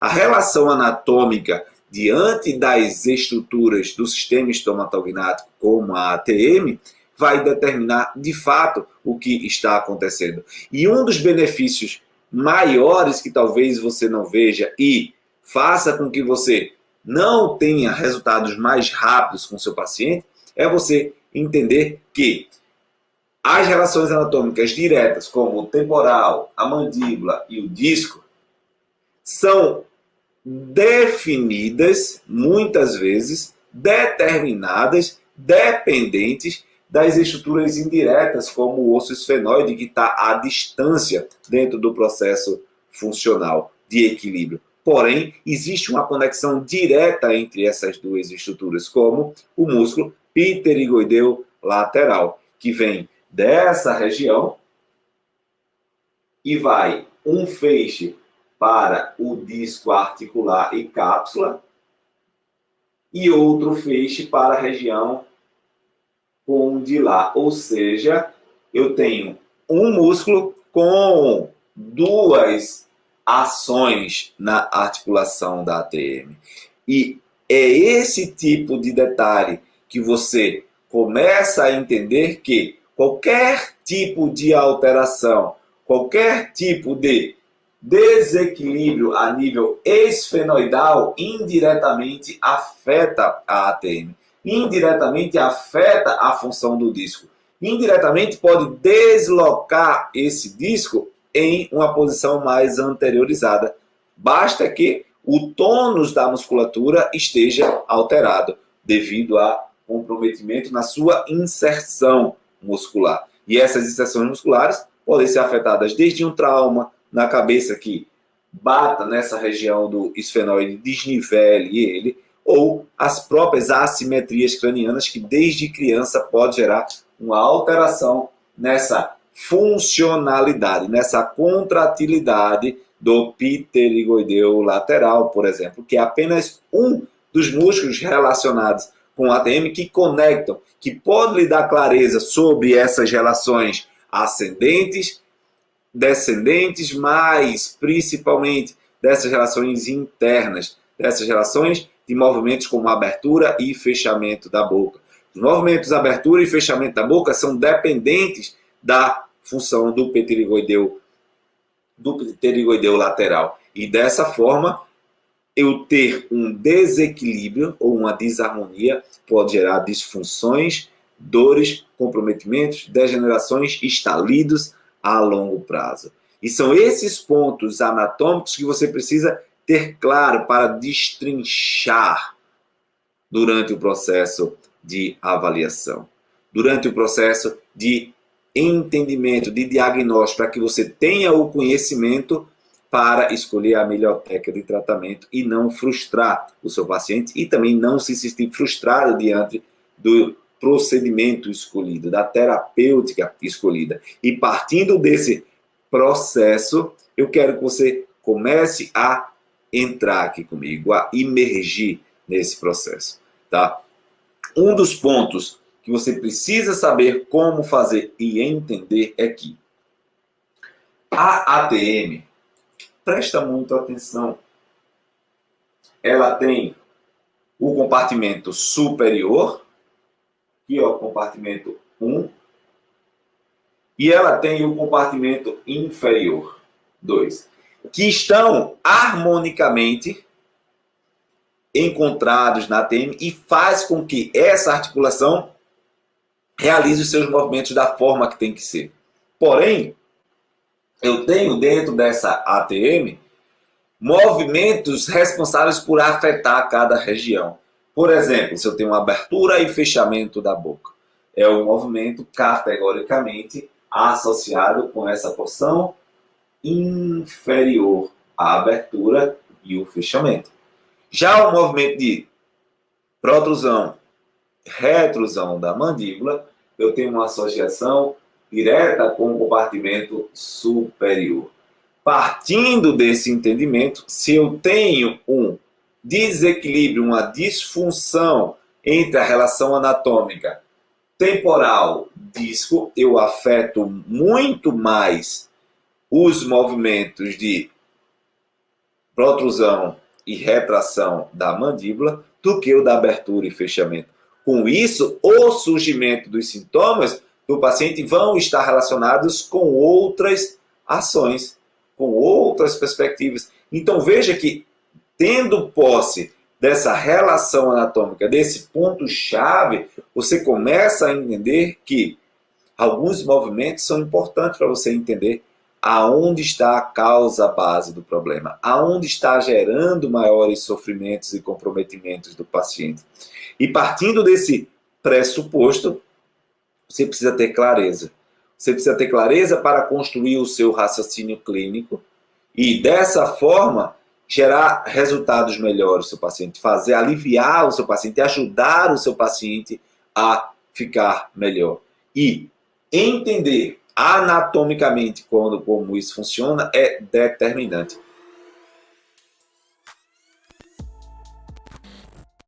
A relação anatômica diante das estruturas do sistema estomatognático, como a ATM, vai determinar de fato o que está acontecendo. E um dos benefícios maiores que talvez você não veja e faça com que você não tenha resultados mais rápidos com o seu paciente é você entender que as relações anatômicas diretas, como o temporal, a mandíbula e o disco, são definidas, muitas vezes, determinadas, dependentes das estruturas indiretas, como o osso esfenoide, que está à distância dentro do processo funcional de equilíbrio. Porém, existe uma conexão direta entre essas duas estruturas, como o músculo pterigoideu lateral, que vem dessa região e vai um feixe para o disco articular e cápsula e outro feixe para a região condilar. Ou seja, eu tenho um músculo com duas ações na articulação da ATM. E é esse tipo de detalhe que você começa a entender que qualquer tipo de alteração, qualquer tipo de desequilíbrio a nível esfenoidal indiretamente afeta a ATM, indiretamente afeta a função do disco, indiretamente pode deslocar esse disco em uma posição mais anteriorizada. Basta que o tônus da musculatura esteja alterado devido a comprometimento na sua inserção muscular. E essas inserções musculares podem ser afetadas desde um trauma na cabeça que bata nessa região do esfenoide, desnivele ele, ou as próprias assimetrias cranianas que desde criança pode gerar uma alteração nessa funcionalidade, nessa contratilidade do pterigoideu lateral, por exemplo, que é apenas um dos músculos relacionados com a ATM que conectam, que pode lhe dar clareza sobre essas relações ascendentes, descendentes, mas principalmente dessas relações internas, dessas relações de movimentos como abertura e fechamento da boca. Os movimentos de abertura e fechamento da boca são dependentes da função do pterigoideu lateral. E dessa forma, eu ter um desequilíbrio ou uma desarmonia pode gerar disfunções, dores, comprometimentos, degenerações, estalidos a longo prazo. E são esses pontos anatômicos que você precisa ter claro para destrinchar durante o processo de avaliação, durante o processo de entendimento, de diagnóstico, para que você tenha o conhecimento para escolher a melhor técnica de tratamento e não frustrar o seu paciente e também não se sentir frustrado diante do procedimento escolhido, da terapêutica escolhida. E partindo desse processo, eu quero que você comece a entrar aqui comigo, a imergir nesse processo, tá? Um dos pontos que você precisa saber como fazer e entender é que a ATM, presta muito atenção, ela tem o compartimento superior, que é o compartimento 1, e ela tem o compartimento inferior, 2, que estão harmonicamente encontrados na ATM e faz com que essa articulação realize os seus movimentos da forma que tem que ser. Porém, eu tenho dentro dessa ATM movimentos responsáveis por afetar cada região. Por exemplo, se eu tenho uma abertura e fechamento da boca, é um movimento categoricamente associado com essa porção inferior, a abertura e o fechamento. Já o movimento de protrusão, retrusão da mandíbula, eu tenho uma associação direta com o compartimento superior. Partindo desse entendimento, se eu tenho um desequilíbrio, uma disfunção entre a relação anatômica temporal disco, eu afeto muito mais os movimentos de protrusão e retração da mandíbula do que o da abertura e fechamento. Com isso, o surgimento dos sintomas do paciente vão estar relacionados com outras ações, com outras perspectivas. Então, veja que, tendo posse dessa relação anatômica, desse ponto-chave, você começa a entender que alguns movimentos são importantes para você entender aonde está a causa base do problema, aonde está gerando maiores sofrimentos e comprometimentos do paciente. E partindo desse pressuposto, você precisa ter clareza. Você precisa ter clareza para construir o seu raciocínio clínico e, dessa forma, gerar resultados melhores no seu paciente, fazer aliviar o seu paciente, ajudar o seu paciente a ficar melhor. E entender anatomicamente como isso funciona é determinante.